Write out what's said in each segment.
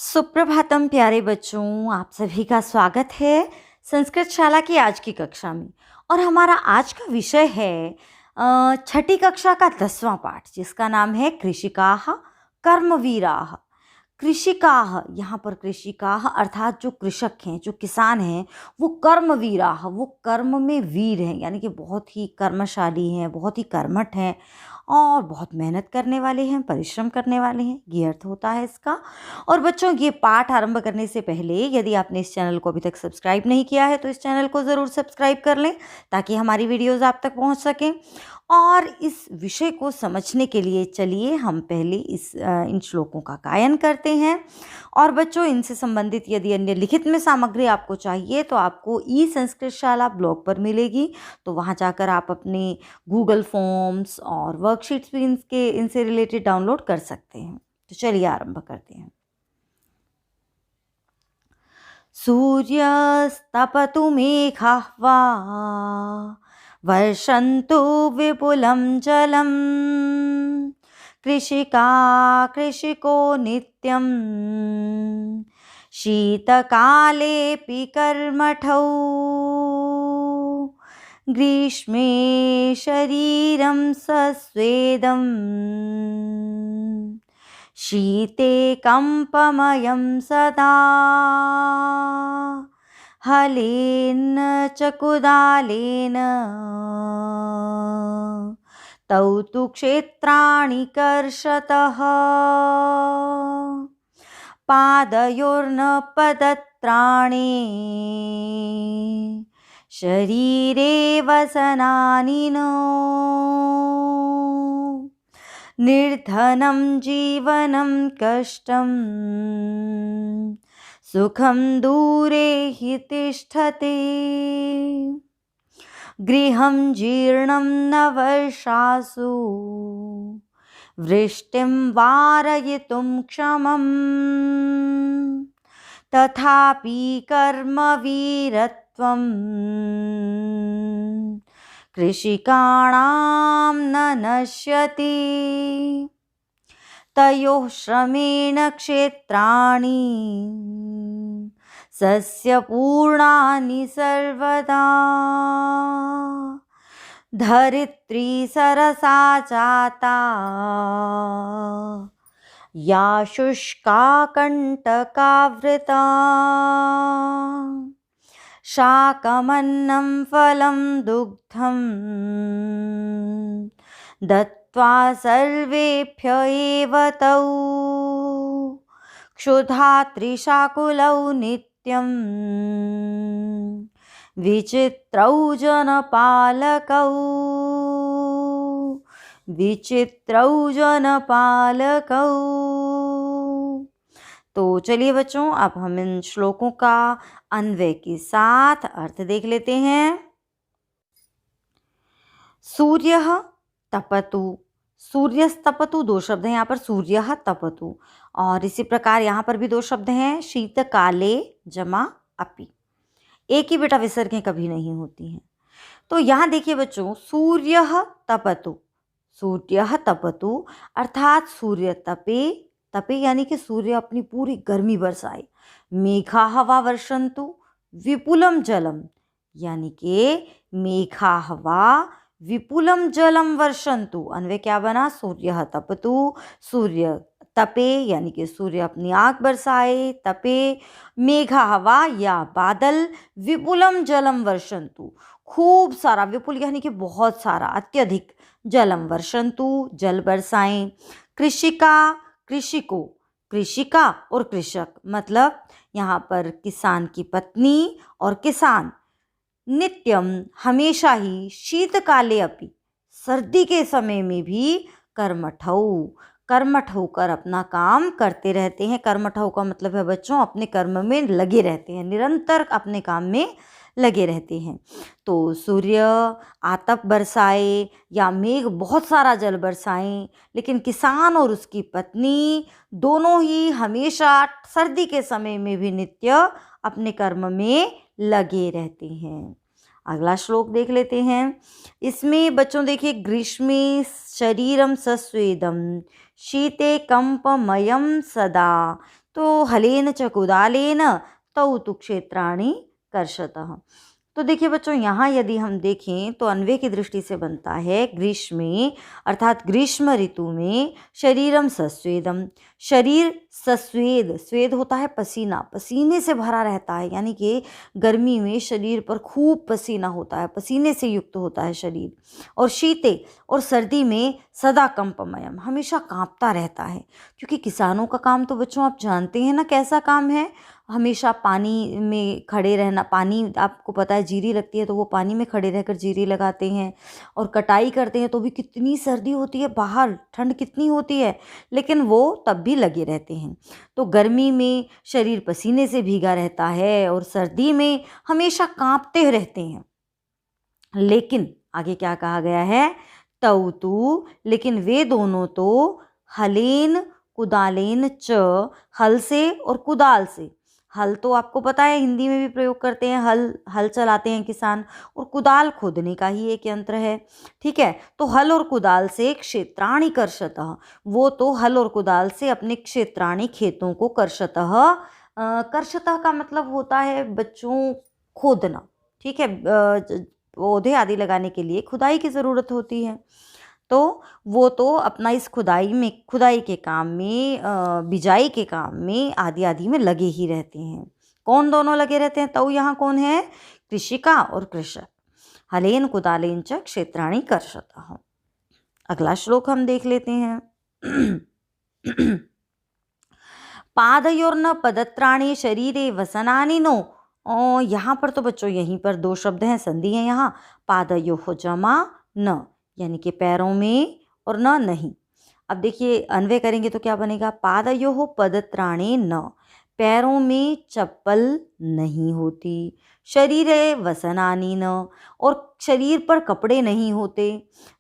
सुप्रभातम प्यारे बच्चों, आप सभी का स्वागत है संस्कृत शाला की आज की कक्षा में। और हमारा आज का विषय है छठी कक्षा का 10वां पाठ, जिसका नाम है कृषिकाः कर्मवीराः। कृषिकाः, यहाँ पर कृषिकाः अर्थात जो कृषक हैं, जो किसान हैं, वो कर्मवीराः, वो कर्म में वीर हैं, यानी कि बहुत ही कर्मशाली हैं, बहुत ही कर्मठ हैं और बहुत मेहनत करने वाले हैं, परिश्रम करने वाले हैं, ये अर्थ होता है इसका। और बच्चों, ये पाठ आरंभ करने से पहले यदि आपने इस चैनल को अभी तक सब्सक्राइब नहीं किया है तो इस चैनल को ज़रूर सब्सक्राइब कर लें, ताकि हमारी वीडियोज़ आप तक पहुंच सकें। और इस विषय को समझने के लिए चलिए हम पहले इन श्लोकों का गायन करते हैं। और बच्चों, इनसे संबंधित यदि अन्य लिखित में सामग्री आपको चाहिए तो आपको ई संस्कृत शाला ब्लॉग पर मिलेगी, तो वहाँ जाकर आप अपने गूगल फॉर्म्स और वर्कशीट्स भी इनसे रिलेटेड डाउनलोड कर सकते हैं। तो चलिए आरंभ करते हैं। सूर्यस्तपतु मेघाः वा वर्षन्तु विपुलं जलम् कृषिको नित्यं शीतकालेऽपि कर्मठौ ग्रीष्मे शरीरं सस्वेदं शीते कम्पमयं सदा हलेन च कुदालेन तौ तु क्षेत्राणि कर्षतः पादयोर्न पदत्राणे शरीरे वसनानि नो निर्धनं जीवनं कष्टं सुखं दूरे हि तिष्ठति गृहं जीर्णं न वर्षासु वृष्टिं वारयितुं क्षमम् तथापि कर्मवीरत्वं कृषिकाणां न नश्यति तयोः श्रमेण क्षेत्राणि सस्यपूर्णानि सर्वदा धरित्री सरसा जाता या शुष्का कंटकावृता शाकमन्नं फलं दुग्धं दत्त्वा सर्वेभ्य एव तौ क्षुधात्रिशाकुलौ नित्यं विचित्रौ जनपालकौ। तो चलिए बच्चों, अब हम इन श्लोकों का अन्वय के साथ अर्थ देख लेते हैं। सूर्यः तपतु, सूर्यस्तपतु दो शब्द हैं यहाँ पर, सूर्यः तपतु। और इसी प्रकार यहाँ पर भी दो शब्द हैं, शीतकाले जमा अपि। एक ही बेटा विसर्गें कभी नहीं होती हैं। तो यहाँ देखिए बच्चों, सूर्यः तपतु, सूर्यः तपतु अर्थात सूर्य तपे, तपे यानी कि सूर्य अपनी पूरी गर्मी बरसाए। मेघाः वा वर्षन्तु विपुलम जलम, यानी कि मेघाः वा विपुलम जलम वर्षन्तु। अन्वय क्या बना? सूर्यः तपतु, सूर्य तपे यानी कि सूर्य अपनी आग बरसाए, तपे। मेघाः वा या बादल, विपुलम जलम वर्षन्तु खूब सारा, विपुल यानी कि बहुत सारा, अत्यधिक, जलम वर्षन्तु जल बरसाएं। कृषिका, कृषिको, कृषिका और कृषक मतलब यहाँ पर किसान की पत्नी और किसान। नित्यम हमेशा ही, शीतकाले अपि सर्दी के समय में भी, कर्मठौ, कर्मठ होकर अपना काम करते रहते हैं। कर्मठौ का मतलब है बच्चों अपने कर्म में लगे रहते हैं, निरंतर अपने काम में लगे रहते हैं। तो सूर्य आतप बरसाए या मेघ बहुत सारा जल बरसाएं, लेकिन किसान और उसकी पत्नी दोनों ही हमेशा सर्दी के समय में भी नित्य अपने कर्म में लगे रहते हैं। अगला श्लोक देख लेते हैं। इसमें बच्चों देखिए, ग्रीष्मे शरीरम सस्वेदम शीते कंपमयम सदा तो हलेन च कुदालेन तौ तु क्षेत्राणि कर्षतः। तो देखिए बच्चों, यहाँ यदि हम देखें तो अन्वय की दृष्टि से बनता है ग्रीष्मे अर्थात ग्रीष्म ऋतु में शरीरम सस्वेदम, शरीर सस्वेद, स्वेद होता है पसीना, पसीने से भरा रहता है, यानी कि गर्मी में शरीर पर खूब पसीना होता है, पसीने से युक्त होता है शरीर। और शीते, और सर्दी में सदा कंपमयम, हमेशा कांपता रहता है, क्योंकि किसानों का काम तो बच्चों आप जानते हैं ना कैसा काम है, हमेशा पानी में खड़े रहना। पानी आपको पता है जीरी लगती है तो वो पानी में खड़े रहकर जीरी लगाते हैं, और कटाई करते हैं तो भी कितनी सर्दी होती है, बाहर ठंड कितनी होती है, लेकिन वो तब भी लगे रहते हैं। तो गर्मी में शरीर पसीने से भीगा रहता है और सर्दी में हमेशा कांपते रहते हैं। लेकिन आगे क्या कहा गया है, तौ तु, लेकिन वे दोनों तो हलेन कुदालेन च, हल से और कुदाल से। हल तो आपको पता है हिंदी में भी प्रयोग करते हैं, हल चलाते हैं किसान, और कुदाल खोदने का ही एक यंत्र है, ठीक है। तो हल और कुदाल से क्षेत्राणि कर्षतः, वो तो हल और कुदाल से अपने क्षेत्राणि खेतों को कर्षतः, कर्षतः का मतलब होता है बच्चों खोदना, ठीक है। पौधे आदि लगाने के लिए खुदाई की ज़रूरत होती है, तो वो तो अपना इस खुदाई के काम में, बिजाई के काम में आदि आदि में लगे ही रहते हैं। कौन दोनों लगे रहते हैं, तो यहाँ कौन है, कृषिका और कृषक। हलेन कुदालेन च क्षेत्राणि कर्षतः। अगला श्लोक हम देख लेते हैं। पादयोर्न पदत्राणि शरीरे वसनानि नो। और यहाँ पर तो बच्चों यहीं पर दो शब्द हैं, संधि है यहाँ, पादयोः जमा न, यानी कि पैरों में, और न नहीं। अब देखिए अन्वय करेंगे तो क्या बनेगा, पादयोः पदत्राणे न, पैरों में चप्पल नहीं होती, शरीरे वसनानि न, और शरीर पर कपड़े नहीं होते।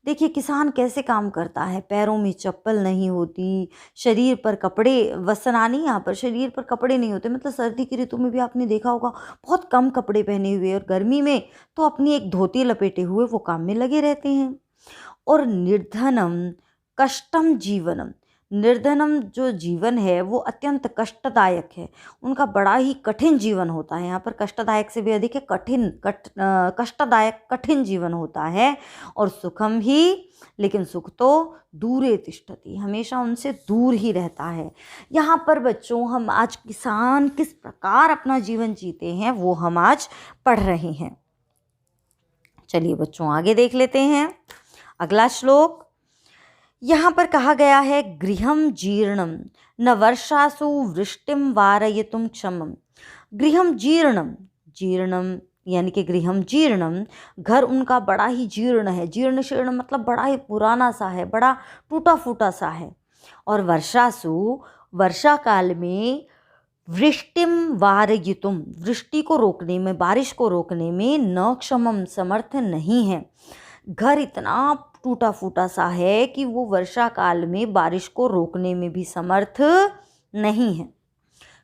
देखिए किसान कैसे काम करता है, पैरों में चप्पल नहीं होती, शरीर पर कपड़े, वसनानि यहाँ पर शरीर पर कपड़े नहीं होते, मतलब सर्दी की ऋतु में भी आपने देखा होगा बहुत कम कपड़े पहने हुए, और गर्मी में तो अपनी एक धोती लपेटे हुए वो काम में लगे रहते हैं। और निर्धनम कष्टम जीवनम, निर्धनम जो जीवन है वो अत्यंत कष्टदायक है, उनका बड़ा ही कठिन जीवन होता है। यहाँ पर कष्टदायक से भी अधिक है कष्टदायक कठिन जीवन होता है। और सुखम ही, लेकिन सुख तो दूरे तिष्ठति, हमेशा उनसे दूर ही रहता है। यहाँ पर बच्चों हम आज किसान किस प्रकार अपना जीवन जीते हैं वो हम आज पढ़ रहे हैं। चलिए बच्चों आगे देख लेते हैं अगला श्लोक। यहाँ पर कहा गया है गृहम जीर्णम न वर्षासु वृष्टिम वारयितुम क्षमम। गृहम जीर्णम, जीर्णम यानी कि गृहम जीर्णम, घर उनका बड़ा ही जीर्ण है, जीर्ण शीर्ण मतलब बड़ा ही पुराना सा है, बड़ा टूटा फूटा सा है। और वर्षासु, वर्षा काल में, वृष्टिम वारयितुम, वृष्टि को रोकने में, बारिश को रोकने में, न क्षमम समर्थ नहीं है। घर इतना टूटा फूटा सा है कि वो वर्षा काल में बारिश को रोकने में भी समर्थ नहीं है।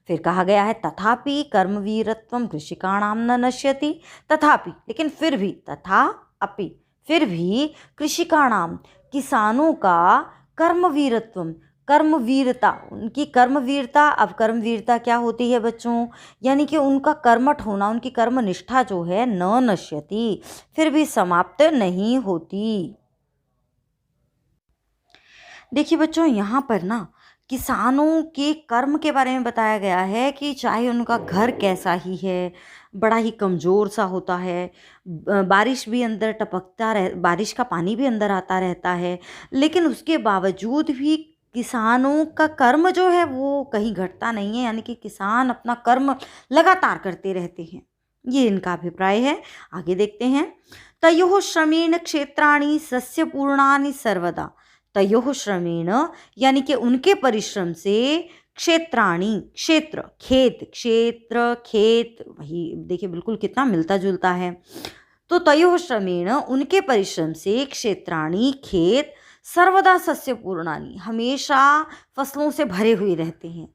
फिर कहा गया है तथापि कर्मवीरत्वम कृषिकाणाम न नश्यति। तथापि, लेकिन फिर भी, तथा अपि, फिर भी कृषिकाणाम, किसानों का कर्मवीरत्वम, कर्मवीरता, उनकी कर्मवीरता। अब कर्मवीरता क्या होती है बच्चों, यानी कि उनका कर्मठ होना, उनकी कर्मनिष्ठा जो है, न नश्यति, फिर भी समाप्त नहीं होती। देखिए बच्चों यहाँ पर ना किसानों के कर्म के बारे में बताया गया है कि चाहे उनका घर कैसा ही है, बड़ा ही कमज़ोर सा होता है, बारिश भी अंदर टपकता रह, बारिश का पानी भी अंदर आता रहता है, लेकिन उसके बावजूद भी किसानों का कर्म जो है वो कहीं घटता नहीं है, यानी कि किसान अपना कर्म लगातार करते रहते हैं, ये इनका अभिप्राय है। आगे देखते हैं। तयोः श्रमेण क्षेत्राणि सस्यपूर्णानि सर्वदा। तयोः श्रमेण यानी कि उनके परिश्रम से, क्षेत्राणि क्षेत्र, खेत, क्षेत्र खेत, वही देखिए बिल्कुल कितना मिलता जुलता है। तो तयोः श्रमेण उनके परिश्रम से, क्षेत्राणि खेत, सर्वदा सस्यपूर्णानि हमेशा फसलों से भरे हुए रहते हैं।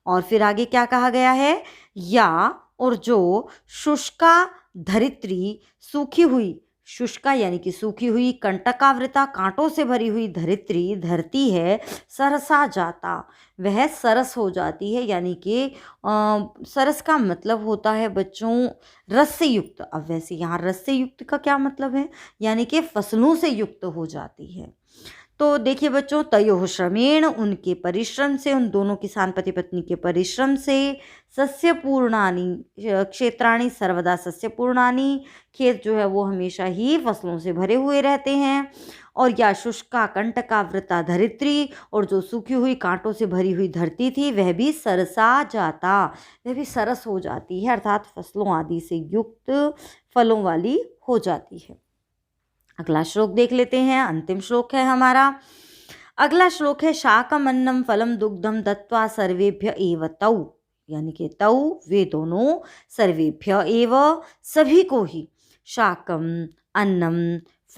और फिर आगे क्या कहा गया है, या और जो शुष्का धरित्री, सूखी हुई शुष्का यानी कि सूखी हुई, कंटकावृता कांटों से भरी हुई धरित्री धरती है, सरसा जाता वह सरस हो जाती है, यानी कि सरस का मतलब होता है बच्चों रस से युक्त। अब वैसे यहाँ रस से युक्त का क्या मतलब है, यानी कि फसलों से युक्त हो जाती है। तो देखिए बच्चों, तयोः श्रमेण उनके परिश्रम से, उन दोनों किसान पति पत्नी के परिश्रम से, सस्य पूर्णानि क्षेत्राणि सर्वदा सस्य पूर्णानि, खेत जो है वो हमेशा ही फसलों से भरे हुए रहते हैं। और या शुष्का कंटकावृता धरित्री, और जो सूखी हुई कांटों से भरी हुई धरती थी वह भी सरसा जाता, वह भी सरस हो जाती है, अर्थात फसलों आदि से युक्त फलों वाली हो जाती है। अगला श्लोक देख लेते हैं, अंतिम श्लोक है हमारा। अगला श्लोक है शाकम अन्नम फलम दुग्धम दत्वा सर्वेभ्य एव तौ, यानी कि तौ वे दोनों, सर्वेभ्य एव सभी को ही, शाकम अन्नम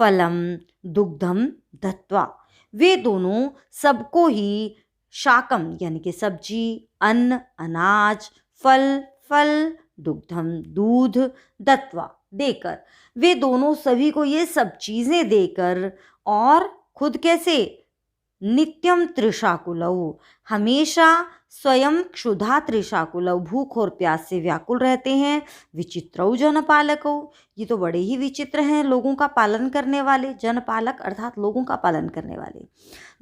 फलम दुग्धम दत्वा वे दोनों सबको ही, शाकम यानी कि सब्जी, अन्न अनाज, फल फल, दुग्धम दूध, दत्वा देकर, वे दोनों सभी को ये सब चीजें देकर, और खुद कैसे, नित्यम त्रिशाकुलौ हमेशा स्वयं क्षुधा त्रिशाकुलौ भूख और प्यास से व्याकुल रहते हैं, विचित्रौ जनपालकौ ये तो बड़े ही विचित्र हैं, लोगों का पालन करने वाले, जनपालक अर्थात लोगों का पालन करने वाले।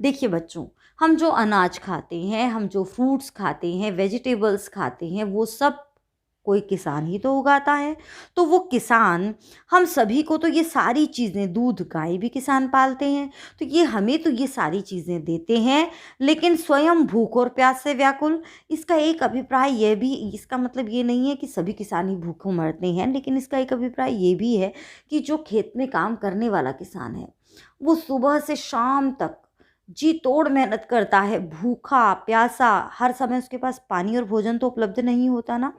देखिए बच्चों, हम जो अनाज खाते हैं, हम जो फ्रूट्स खाते हैं, वेजिटेबल्स खाते हैं, वो सब कोई किसान ही तो उगाता है। तो वो किसान हम सभी को तो ये सारी चीज़ें, दूध गाय भी किसान पालते हैं, तो ये हमें तो ये सारी चीज़ें देते हैं, लेकिन स्वयं भूख और प्यास से व्याकुल। इसका एक अभिप्राय ये भी, इसका मतलब ये नहीं है कि सभी किसान ही भूखों मरते हैं, लेकिन इसका एक अभिप्राय ये भी है कि जो खेत में काम करने वाला किसान है, वो सुबह से शाम तक जी तोड़ मेहनत करता है, भूखा प्यासा, हर समय उसके पास पानी और भोजन तो उपलब्ध नहीं होता ना।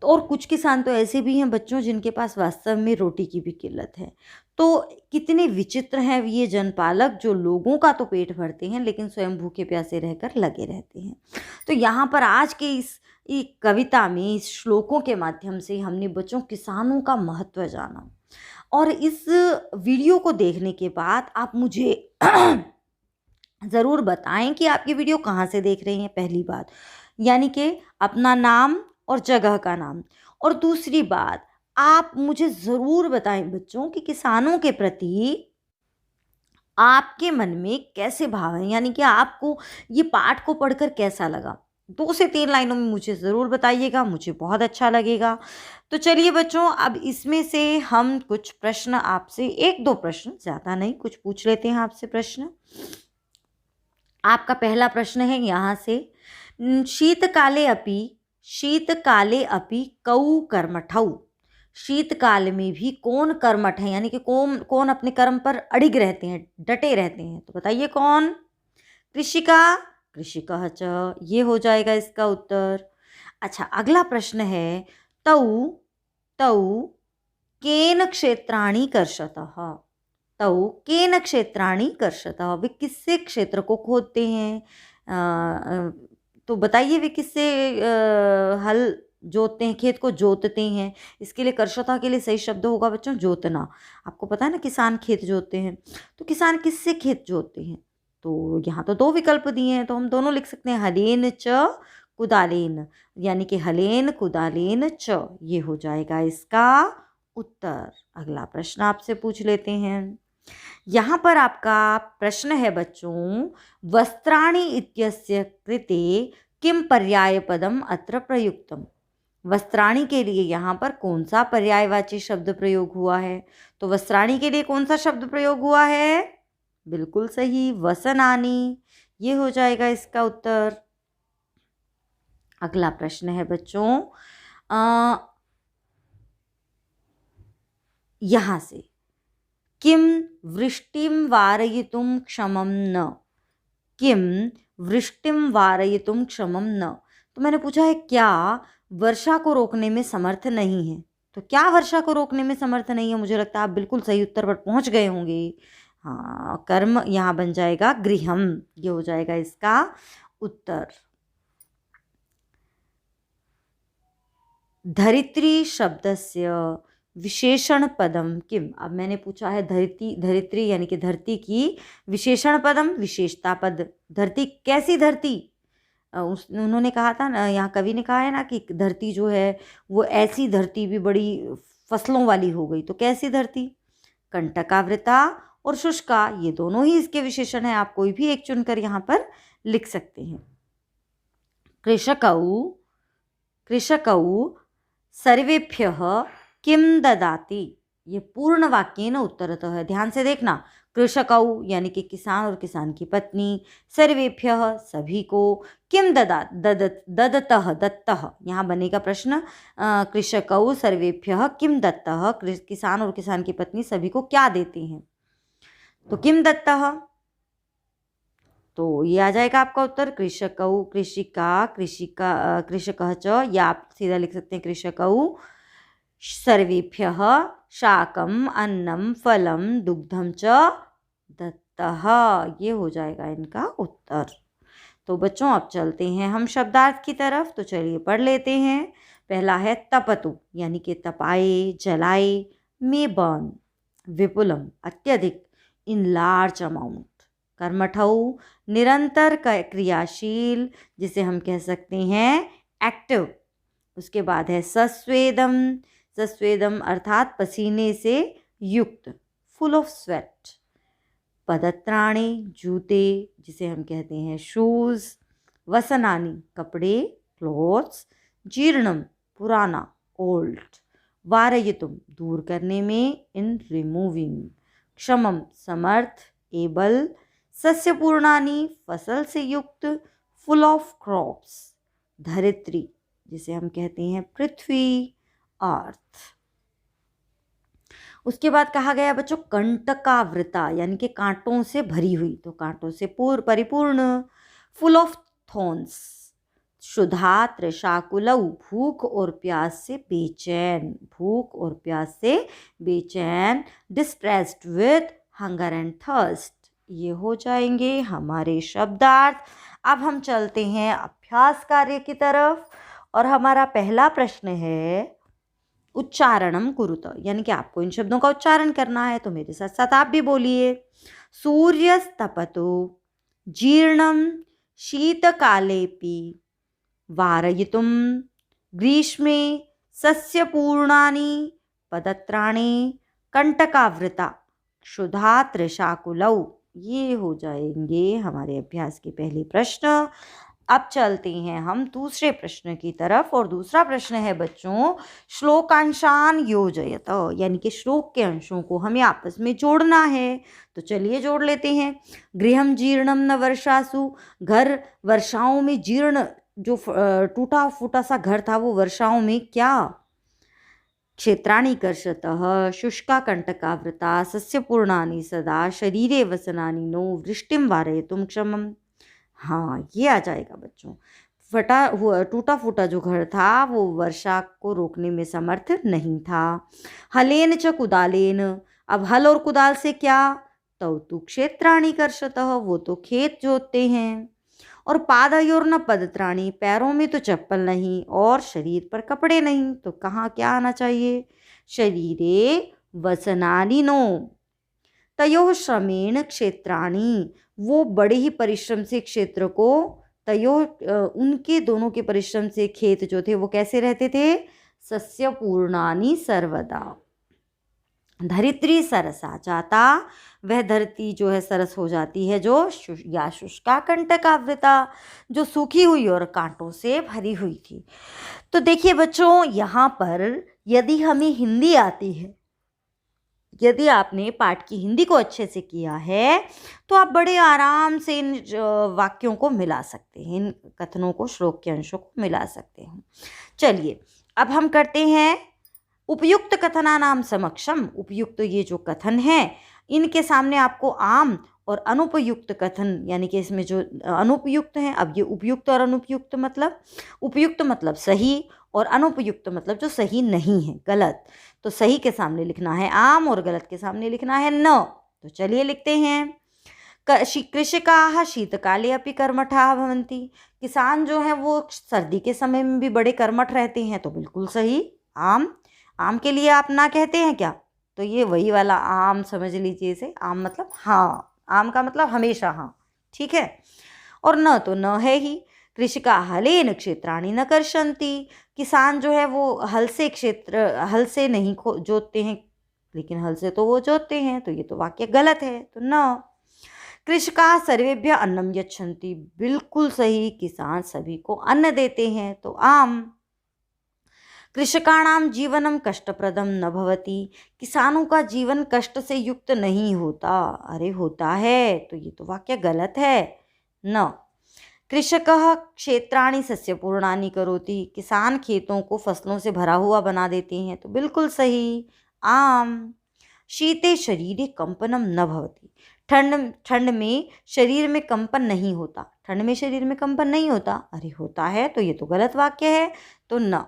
तो और कुछ किसान तो ऐसे भी हैं बच्चों जिनके पास वास्तव में रोटी की भी किल्लत है। तो कितने विचित्र हैं ये जनपालक, जो लोगों का तो पेट भरते हैं लेकिन स्वयं भूखे प्यासे रहकर लगे रहते हैं। तो यहाँ पर आज के इस कविता में, इस श्लोकों के माध्यम से हमने बच्चों किसानों का महत्व जाना। और इस वीडियो को देखने के बाद आप मुझे ज़रूर बताएं कि आप ये वीडियो कहाँ से देख रहे हैं, पहली बात, यानी कि अपना नाम और जगह का नाम। और दूसरी बात, आप मुझे ज़रूर बताएं बच्चों कि किसानों के प्रति आपके मन में कैसे भाव हैं, यानी कि आपको ये पाठ को पढ़कर कैसा लगा। 2 से 3 लाइनों में मुझे ज़रूर बताइएगा, मुझे बहुत अच्छा लगेगा। तो चलिए बच्चों, अब इसमें से हम कुछ प्रश्न आपसे, 1-2 प्रश्न, ज़्यादा नहीं, कुछ पूछ लेते हैं आपसे प्रश्न। आपका पहला प्रश्न है यहाँ से, शीतकाले अपि कौ कर्मठौ, शीतकाल में भी कौन कर्मठ है, यानी कि कौन कौन अपने कर्म पर अडिग रहते हैं, डटे रहते हैं। तो बताइए कौन। कृषिका, कृषिकः च, ये हो जाएगा इसका उत्तर। अच्छा, अगला प्रश्न है, तौ तौ केन क्षेत्राणि कर्षतः, तौ केन क्षेत्राणि कर्षतः, वे किससे क्षेत्र को खोदते हैं। तो बताइए वे किससे हल जोतते हैं, खेत को जोतते हैं। इसके लिए कर्षता के लिए सही शब्द होगा बच्चों जोतना। आपको पता है ना किसान खेत जोतते हैं, तो किसान किससे खेत जोतते हैं। तो यहाँ तो 2 विकल्प दिए हैं, तो हम दोनों लिख सकते हैं, हलेन च कुदालेन, यानी कि हलेन कुदालेन च, ये हो जाएगा इसका उत्तर। अगला प्रश्न आपसे पूछ लेते हैं। यहाँ पर आपका प्रश्न है बच्चों, वस्त्राणि इत्यस्य कृते किम पर्यायपदम अत्र प्रयुक्तम, वस्त्राणि के लिए यहाँ पर कौन सा पर्यायवाची शब्द प्रयोग हुआ है। तो वस्त्राणि के लिए कौन सा शब्द प्रयोग हुआ है, बिल्कुल सही, वसनानि, ये हो जाएगा इसका उत्तर। अगला प्रश्न है बच्चों, यहाँ से, किम वृष्टिम वारयितुम क्षमम न, किम वृष्टिम वारयितुम क्षमम न, तो मैंने पूछा है क्या वर्षा को रोकने में समर्थ नहीं है। तो क्या वर्षा को रोकने में समर्थ नहीं है, मुझे लगता है आप बिल्कुल सही उत्तर पर पहुंच गए होंगे। हाँ, कर्म यहाँ बन जाएगा गृहम, ये हो जाएगा इसका उत्तर। धरित्री शब्दस्य विशेषण पदम किम। अब मैंने पूछा है धरती, धरित्री यानी कि धरती की विशेषण पदम, विशेषता पद। धरती कैसी धरती? उन्होंने कहा था ना, यहाँ कवि ने कहा है ना कि धरती जो है वो ऐसी धरती भी बड़ी फसलों वाली हो गई। तो कैसी धरती? कंटकावृता और शुष्का, ये दोनों ही इसके विशेषण हैं। आप कोई भी एक चुनकर यहाँ पर लिख सकते हैं। कृषकौ कृषकौ सर्वेभ्यः किम ददाति। ये पूर्ण वाक्येन उत्तरतः है। ध्यान से देखना, कृषकौ यानी कि किसान और किसान की पत्नी, सर्वेभ्यः सभी को, किम ददतः दत्तः, यहाँ बनेगा प्रश्न कृषकौ सर्वेभ्यः किम दत्तः, किसान और किसान की पत्नी सभी को क्या देते हैं। तो किम दत्तः, तो ये आ जाएगा आपका उत्तर कृषकौ, कृषकः च, या आप सीधा लिख सकते हैं कृषकौ सर्वेभ्यः शाकम अन्नम फलम दुग्धम च दत्तः। ये हो जाएगा इनका उत्तर। तो बच्चों अब चलते हैं हम शब्दार्थ की तरफ। तो चलिए पढ़ लेते हैं। पहला है तपतु यानी कि तपाए, जलाए, में बर्न, विपुलम अत्यधिक, इन लार्ज अमाउंट। कर्मठौ निरंतर क्रियाशील, जिसे हम कह सकते हैं एक्टिव। उसके बाद है सस्वेदम, सस्वेदम अर्थात पसीने से युक्त, फुल ऑफ स्वेट। पदत्राणे जूते, जिसे हम कहते हैं शूज। वसनानि कपड़े, क्लोथ्स। जीर्णम पुराना, ओल्ड। वारयितुम दूर करने में, इन रिमूविंग। क्षमम समर्थ, एबल। सस्यपूर्णानि फसल से युक्त, फुल ऑफ क्रॉप्स। धरित्री, जिसे हम कहते हैं पृथ्वी, अर्थ। उसके बाद कहा गया बच्चों कंटकावृता यानी कि कांटों से भरी हुई। तो कांटों से परिपूर्ण, फुल ऑफ थॉर्न्स। क्षुधा त्रिशाकुलौ, भूख और प्यास से बेचैन, भूख और प्यास से बेचैन। Distressed with hunger and thirst. ये हो जाएंगे हमारे शब्दार्थ। अब हम चलते हैं अभ्यास कार्य की तरफ और हमारा पहला प्रश्न है उच्चारणम कुरुत, यानी कि आपको इन शब्दों का उच्चारण करना है। तो मेरे साथ साथ आप भी बोलिए। सूर्यस्तपतो जीर्णम शीतकालेपि वारयितुम ग्रीष्मे सस्यपूर्णानि पदत्राणि कंटकावृता क्षुधा त्रिशाकुलौ। ये हो जाएंगे हमारे अभ्यास के पहले प्रश्न। अब चलते हैं हम दूसरे प्रश्न की तरफ और दूसरा प्रश्न है बच्चों श्लोकांशान योजयत, यानी कि श्लोक के अंशों को हमें आपस में जोड़ना है। तो चलिए जोड़ लेते हैं। गृहम जीर्णम न वर्षासु, घर वर्षाओं में जीर्ण, जो टूटा फूटा सा घर था वो वर्षाओं में क्या। क्षेत्राणि कर्षतः, शुष्का कंटकावृता, सस्यपूर्णानि सदा, शरीरे वसनानि नो, वृष्टिम वारयितुम क्षमम। हाँ, ये आ जाएगा बच्चों। टूटा फूटा जो घर था वो वर्षा को रोकने में समर्थ नहीं था। हलेन च कुदालेन, अब हल और कुदाल से क्या। तौ तु क्षेत्राणि कर्षतः, वो तो खेत जोतते हैं। और पादयोर्न पदत्राणि, पैरों में तो चप्पल नहीं और शरीर पर कपड़े नहीं। तो कहाँ क्या आना चाहिए। शरीरे वसनानि नो, तयोः श्रमेण क्षेत्राणि, वो बड़े ही परिश्रम से क्षेत्र को, तयोः उनके दोनों के परिश्रम से खेत जो थे वो कैसे रहते थे। सस्यपूर्णानि सर्वदा। धरित्री सरसा जाता, वह धरती जो है सरस हो जाती है जो या शुष्का कंटकावृता, जो सूखी हुई और कांटों से भरी हुई थी। तो देखिए बच्चों यहाँ पर यदि हमें हिंदी आती है, यदि आपने पाठ की हिंदी को अच्छे से किया है तो आप बड़े आराम से इन वाक्यों को मिला सकते हैं, इन कथनों को, श्लोक के अंशों को मिला सकते हैं। चलिए अब हम करते हैं उपयुक्त कथनानाम समक्षम। उपयुक्त ये जो कथन है इनके सामने आपको आम और अनुपयुक्त कथन, यानी कि इसमें जो अनुपयुक्त हैं, अब ये उपयुक्त और अनुपयुक्त मतलब, उपयुक्त मतलब सही और अनुपयुक्त मतलब जो सही नहीं है, गलत। तो सही के सामने लिखना है आम और गलत के सामने लिखना है न। तो चलिए लिखते हैं। कृषकाः शीतकाले अपि कर्मठाः भवन्ति, किसान जो हैं वो सर्दी के समय में भी बड़े कर्मठ रहते हैं। तो बिल्कुल सही, आम। आम के लिए आप ना कहते हैं क्या? तो ये वही वाला आम समझ लीजिए इसे। आम मतलब हाँ, आम का मतलब हमेशा हाँ, ठीक है। और न तो न है ही। कृषिका हलेन क्षेत्राणि न कर्षन्ति। किसान जो है वो हल से नहीं जोतते हैं, लेकिन हल से तो वो जोतते हैं, तो ये तो वाक्य गलत है, तो न। कृषका सर्वेभ्य अन्नम यच्छन्ति। बिल्कुल सही, किसान सभी को अन्न देते हैं, तो आम। कृषकाणाम जीवनम कष्टप्रदम न भवति। किसानों का जीवन कष्ट से युक्त नहीं होता। अरे होता है, तो ये तो वाक्य गलत है, न। कृषकः क्षेत्राणि सस्यपूर्णानि करोति। किसान खेतों को फसलों से भरा हुआ बना देते हैं, तो बिल्कुल सही, आम। शीते शरीरे कंपनम न भवति। ठंड ठंड में शरीर में कंपन नहीं होता। ठंड में शरीर में कंपन नहीं होता, अरे होता है, तो ये तो गलत वाक्य है, तो न।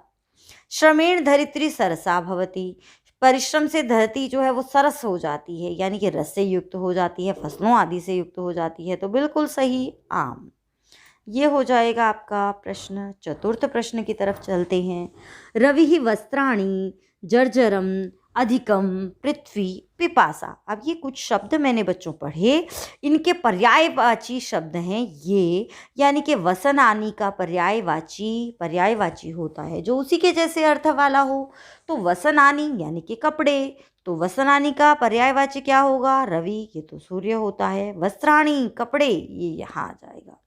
श्रमेण धरित्री सरसा भवति। परिश्रम से धरती जो है वो सरस हो जाती है, यानी कि रस से युक्त हो जाती है, फसलों आदि से युक्त हो जाती है, तो बिल्कुल सही, आम। ये हो जाएगा आपका प्रश्न। चतुर्थ प्रश्न की तरफ चलते हैं। रवि वस्त्राणि जर्जरम अधिकम पृथ्वी पिपासा। अब ये कुछ शब्द मैंने बच्चों पढ़े, इनके पर्यायवाची शब्द हैं ये, यानी कि वसनानी का पर्यायवाची होता है जो उसी के जैसे अर्थ वाला हो। तो वसनानी यानी कि कपड़े, तो वसनानी का पर्यायवाची क्या होगा? रवि, ये तो सूर्य होता है। वस्त्राणी कपड़े, ये यहाँ आ जाएगा।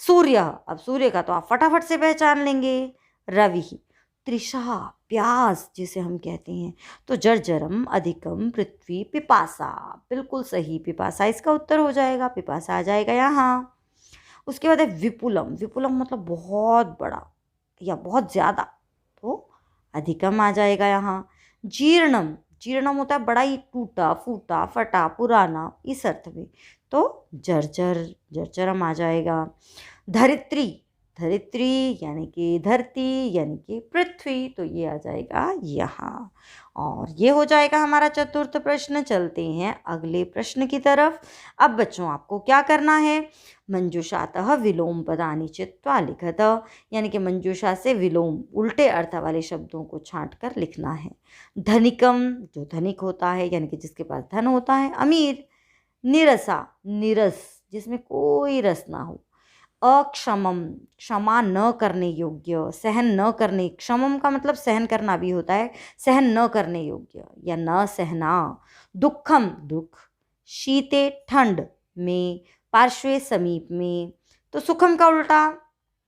सूर्य, अब सूर्य का तो आप फटाफट से पहचान लेंगे, रवि। तृषा, प्यास जिसे हम कहते हैं, तो जर्जरम अधिकम पृथ्वी पिपासा। बिल्कुल सही, पिपासा इसका उत्तर हो जाएगा, पिपासा आ जाएगा यहाँ। उसके बाद है विपुलम। विपुलम मतलब बहुत बड़ा या बहुत ज़्यादा, तो अधिकम आ जाएगा यहाँ। जीर्णम, जीर्णम होता है बड़ा ही टूटा फूटा फटा पुराना, इस अर्थ में, तो जर्जर, जर्जरम आ जाएगा। धरित्री, धरित्री यानी कि धरती यानी कि पृथ्वी, तो ये आ जाएगा यहाँ। और ये हो जाएगा हमारा चतुर्थ प्रश्न। चलते हैं अगले प्रश्न की तरफ। अब बच्चों आपको क्या करना है? मंजूषातः विलोम पदानि चित्वा लिखत, यानी कि मंजूषा से विलोम उल्टे अर्थ वाले शब्दों को छांट कर लिखना है। धनिकम, जो धनिक होता है यानी कि जिसके पास धन होता है। अमीर। निरसा, निरस जिसमें कोई रस ना हो। अक्षमम, क्षमा न करने योग्य, सहन न करने, क्षमम का मतलब सहन करना भी होता है, सहन न करने योग्य या न सहना। दुखम, दुख। शीते, ठंड में। पार्श्वे, समीप में, तो सुखम का उल्टा,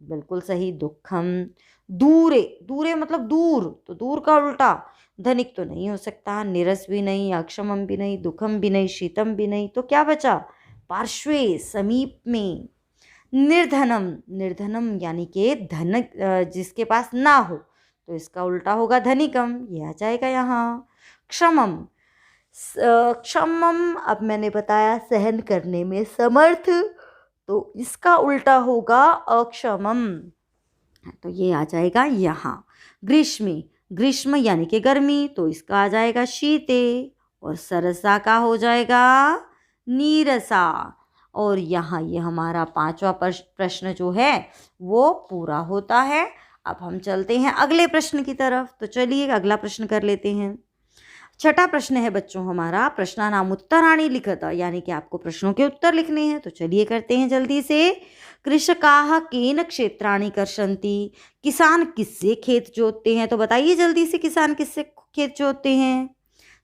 बिल्कुल सही, दुखम। दूरे, दूरे मतलब दूर, तो दूर का उल्टा, धनिक तो नहीं हो सकता, निरस भी नहीं, अक्षमम भी नहीं, दुखम भी नहीं, शीतम भी नहीं, तो क्या बचा? पार्श्वे, समीप में। निर्धनम, निर्धनम यानी कि धन जिसके पास ना हो, तो इसका उल्टा होगा धनिकम, ये आ जाएगा यहाँ। क्षमम, क्षमम अब मैंने बताया सहन करने में समर्थ, तो इसका उल्टा होगा अक्षमम, तो ये आ जाएगा यहाँ। ग्रीष्मी, ग्रीष्म यानी कि गर्मी, तो इसका आ जाएगा शीते। और सरसा का हो जाएगा नीरसा। और यहाँ ये हमारा पांचवा प्रश्न जो है वो पूरा होता है। अब हम चलते हैं अगले प्रश्न की तरफ, तो चलिए अगला प्रश्न कर लेते हैं। छठा प्रश्न है बच्चों हमारा, प्रश्नानाम उत्तराणि लिखत, यानी कि आपको प्रश्नों के उत्तर लिखने हैं, तो चलिए करते हैं जल्दी से। कृषकाः केन क्षेत्राणि कर्षन्ति। किसान किससे खेत जोतते हैं? तो बताइए जल्दी से, किसान किससे खेत जोतते हैं?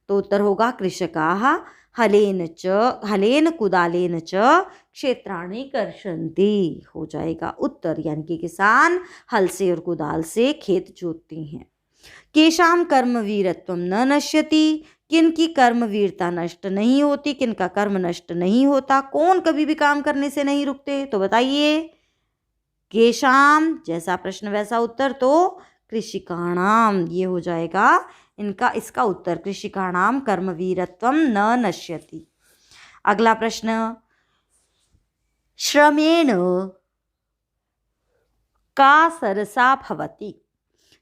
तो उत्तर होगा कृषकाः हलेन कुदालेन च क्षेत्राणि कर्षन्ति, हो जाएगा उत्तर, यानी कि किसान हल से और कुदाल से खेत जोतते हैं। केशाम कर्मवीरत्वम न नश्यति। किन की कर्मवीरता नष्ट नहीं होती, किन का कर्म नष्ट नहीं होता, कौन कभी भी काम करने से नहीं रुकते? तो बताइए। केशाम जैसा प्रश्न वैसा उत्तर, तो कृषिकाणाम, ये हो जाएगा इसका उत्तर, कृषिकाणाम कर्मवीरत्वम न नश्यति। अगला प्रश्न, श्रमेण का सरसा भवति,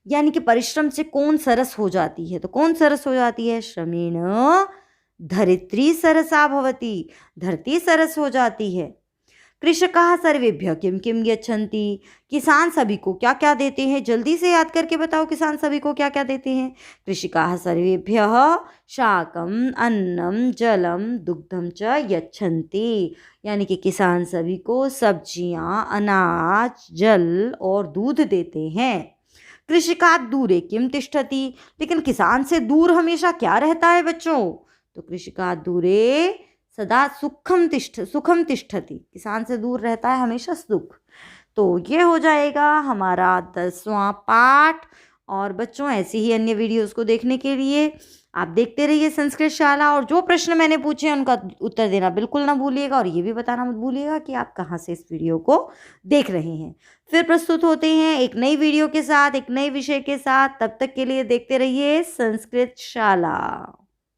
यानी कि परिश्रम से कौन सरस हो जाती है? तो कौन सरस हो जाती है? श्रमेण धरित्री सरसा भवति, धरती सरस हो जाती है। कृषकाः सर्वेभ्यः किं किं यच्छन्ति। किसान सभी को क्या क्या देते हैं, जल्दी से याद करके बताओ, किसान सभी को क्या क्या देते हैं। कृषकाः सर्वेभ्यः शाकम अन्नम जलम दुग्धम च यच्छन्ति, यानी कि किसान सभी को सब्जियां, अनाज, जल और दूध देते हैं। कृषिकात् दूरे किम तिष्ठति, लेकिन किसान से दूर हमेशा क्या रहता है बच्चों, तो कृषिकात् दूरे सदा सुखम तिष्ठति, किसान से दूर रहता है हमेशा सुख। तो ये हो जाएगा हमारा 10वां पाठ। और बच्चों ऐसी ही अन्य वीडियोस को देखने के लिए आप देखते रहिए संस्कृत शाला, और जो प्रश्न मैंने पूछे हैं उनका उत्तर देना बिल्कुल ना भूलिएगा, और ये भी बताना मत भूलिएगा कि आप कहाँ से इस वीडियो को देख रहे हैं। फिर प्रस्तुत होते हैं एक नई वीडियो के साथ, एक नए विषय के साथ। तब तक के लिए देखते रहिए संस्कृत शाला।